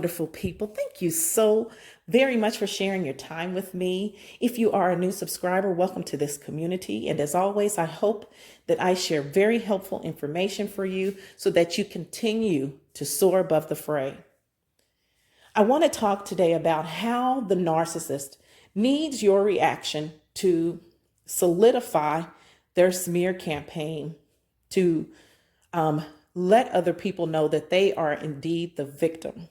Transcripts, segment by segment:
wonderful people. Thank you so very much for sharing your time with me. If you are a new subscriber, welcome to this community. And as always, I hope that I share very helpful information for you so that you continue to soar above the fray. I want to talk today about how the narcissist needs your reaction to solidify their smear campaign, to let other people know that they are indeed the victim.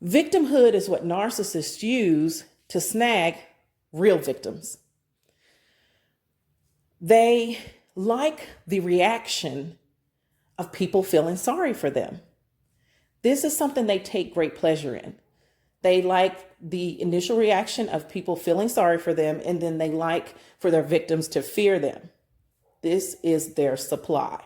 Victimhood is what narcissists use to snag real victims. They like the reaction of people feeling sorry for them. This is something they take great pleasure in. They like the initial reaction of people feeling sorry for them, and then they like for their victims to fear them. This is their supply.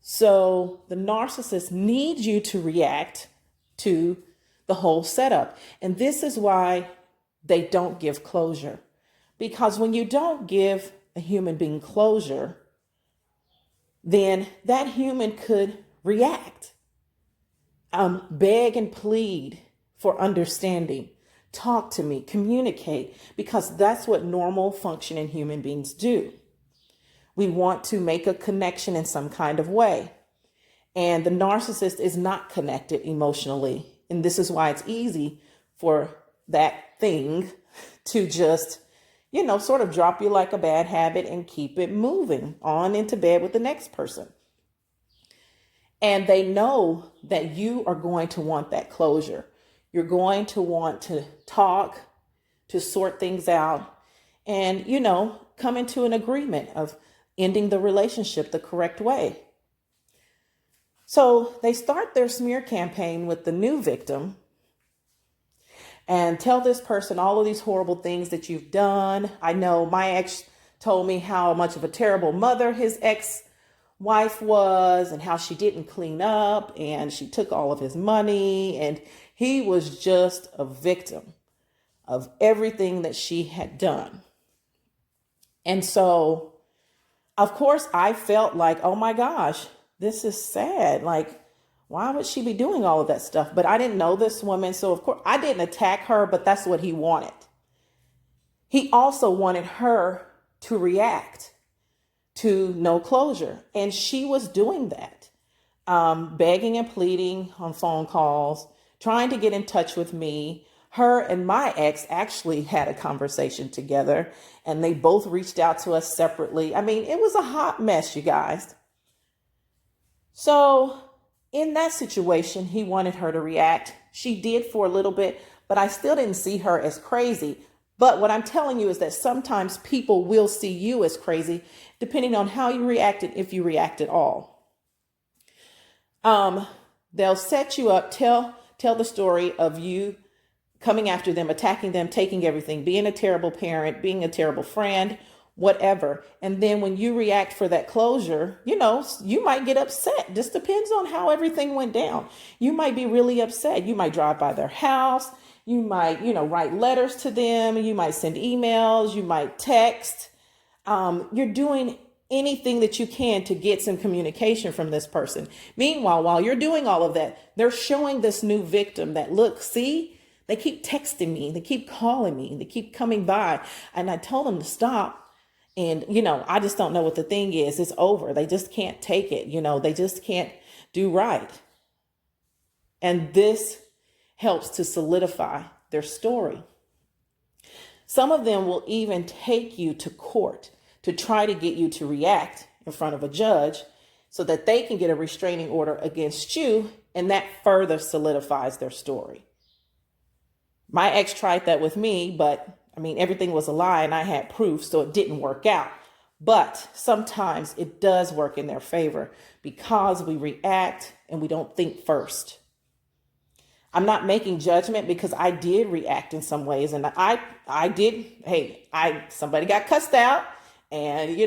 So the narcissist needs you to react to the whole setup. And this is why they don't give closure. Because when you don't give a human being closure, then that human could react, beg and plead for understanding, talk to me, communicate, because that's what normal functioning human beings do. We want to make a connection in some kind of way. And the narcissist is not connected emotionally. And this is why it's easy for that thing to just, sort of drop you like a bad habit and keep it moving on into bed with the next person. And they know that you are going to want that closure. You're going to want to talk, to sort things out, and, come into an agreement of ending the relationship the correct way. So they start their smear campaign with the new victim and tell this person all of these horrible things that you've done. I know my ex told me how much of a terrible mother his ex-wife was and how she didn't clean up and she took all of his money, and he was just a victim of everything that she had done. And so of course, I felt like, oh my gosh, this is sad. Like, why would she be doing all of that stuff? But I didn't know this woman. So of course, I didn't attack her, but that's what he wanted. He also wanted her to react to no closure. And she was doing that, begging and pleading on phone calls, trying to get in touch with me. Her and my ex actually had a conversation together, and they both reached out to us separately. I mean, it was a hot mess, you guys. So in that situation, he wanted her to react. She did for a little bit, but I still didn't see her as crazy. But what I'm telling you is that sometimes people will see you as crazy, depending on how you reacted, if you react at all. They'll set you up, tell the story of you coming after them, attacking them, taking everything, being a terrible parent, being a terrible friend, whatever. And then when you react for that closure, you might get upset. Just depends on how everything went down. You might be really upset. You might drive by their house. You might, write letters to them. You might send emails. You might text. You're doing anything that you can to get some communication from this person. Meanwhile, while you're doing all of that, they're showing this new victim that, look, see, they keep texting me, they keep calling me, they keep coming by. And I told them to stop. And, I just don't know what the thing is. It's over. They just can't take it. They just can't do right. And this helps to solidify their story. Some of them will even take you to court to try to get you to react in front of a judge so that they can get a restraining order against you. And that further solidifies their story. My ex tried that with me, but everything was a lie and I had proof, so it didn't work out. But sometimes it does work in their favor because we react and we don't think first. I'm not making judgment because I did react in some ways, and I did. Somebody got cussed out. And,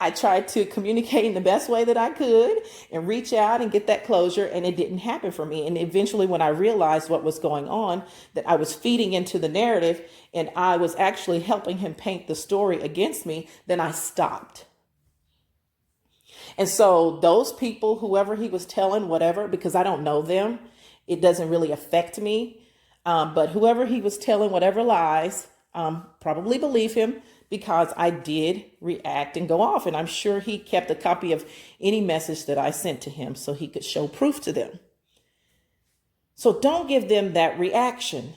I tried to communicate in the best way that I could and reach out and get that closure. And it didn't happen for me. And eventually, when I realized what was going on, that I was feeding into the narrative and I was actually helping him paint the story against me, then I stopped. And so those people, whoever he was telling, whatever, because I don't know them, it doesn't really affect me. But whoever he was telling whatever lies, probably believe him, because I did react and go off. And I'm sure he kept a copy of any message that I sent to him so he could show proof to them. So don't give them that reaction.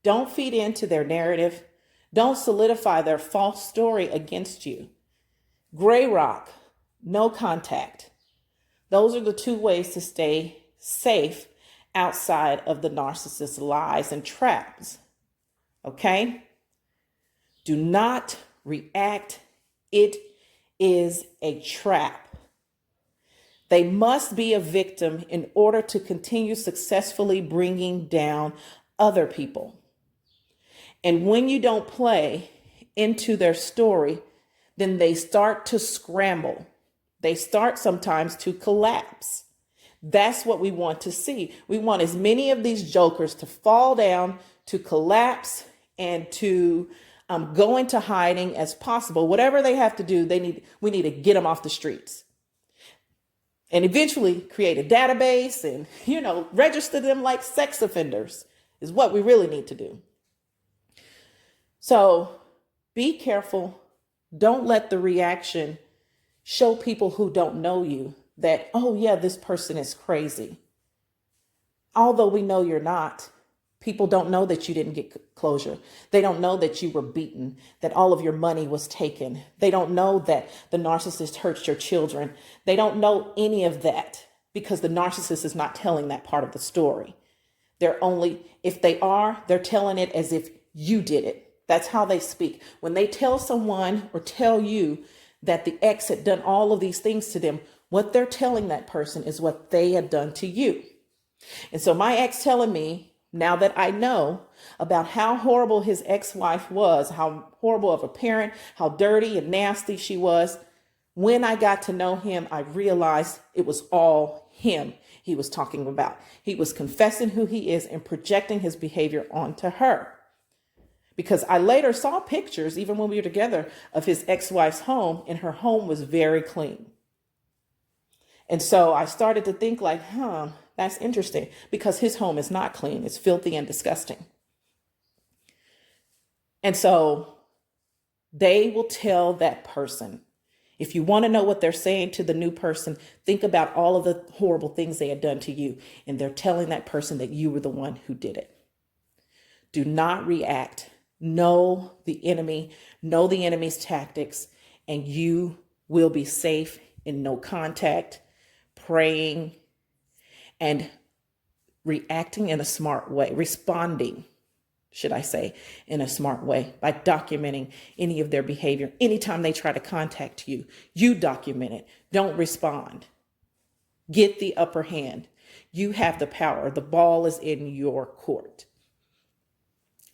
Don't feed into their narrative. Don't solidify their false story against you. Gray rock, no contact. Those are the two ways to stay safe outside of the narcissist's lies and traps. Okay? Do not react. It is a trap. They must be a victim in order to continue successfully bringing down other people. And when you don't play into their story, then they start to scramble. They start sometimes to collapse. That's what we want to see. We want as many of these jokers to fall down, to collapse, and to go into hiding as possible. Whatever they have to do, we need to get them off the streets. And eventually create a database and, register them like sex offenders is what we really need to do. So be careful. Don't let the reaction show people who don't know you that, oh yeah, this person is crazy. Although we know you're not. People don't know that you didn't get closure. They don't know that you were beaten, that all of your money was taken. They don't know that the narcissist hurt your children. They don't know any of that because the narcissist is not telling that part of the story. If they are, they're telling it as if you did it. That's how they speak. When they tell someone or tell you that the ex had done all of these things to them, what they're telling that person is what they had done to you. And so my ex telling me, now that I know about how horrible his ex-wife was, how horrible of a parent, how dirty and nasty she was, when I got to know him, I realized it was all him he was talking about. He was confessing who he is and projecting his behavior onto her. Because I later saw pictures, even when we were together, of his ex-wife's home, and her home was very clean. And so I started to think like, that's interesting, because his home is not clean. It's filthy and disgusting. And so they will tell that person. If you want to know what they're saying to the new person, think about all of the horrible things they had done to you. And they're telling that person that you were the one who did it. Do not react. Know the enemy, know the enemy's tactics, and you will be safe in no contact, praying, and reacting in a smart way, responding, should I say, in a smart way by documenting any of their behavior. Anytime they try to contact you, you document it. Don't respond. Get the upper hand. You have the power. The ball is in your court.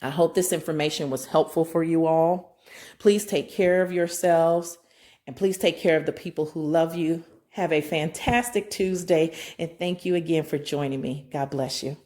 I hope this information was helpful for you all. Please take care of yourselves and please take care of the people who love you. Have a fantastic Tuesday, and thank you again for joining me. God bless you.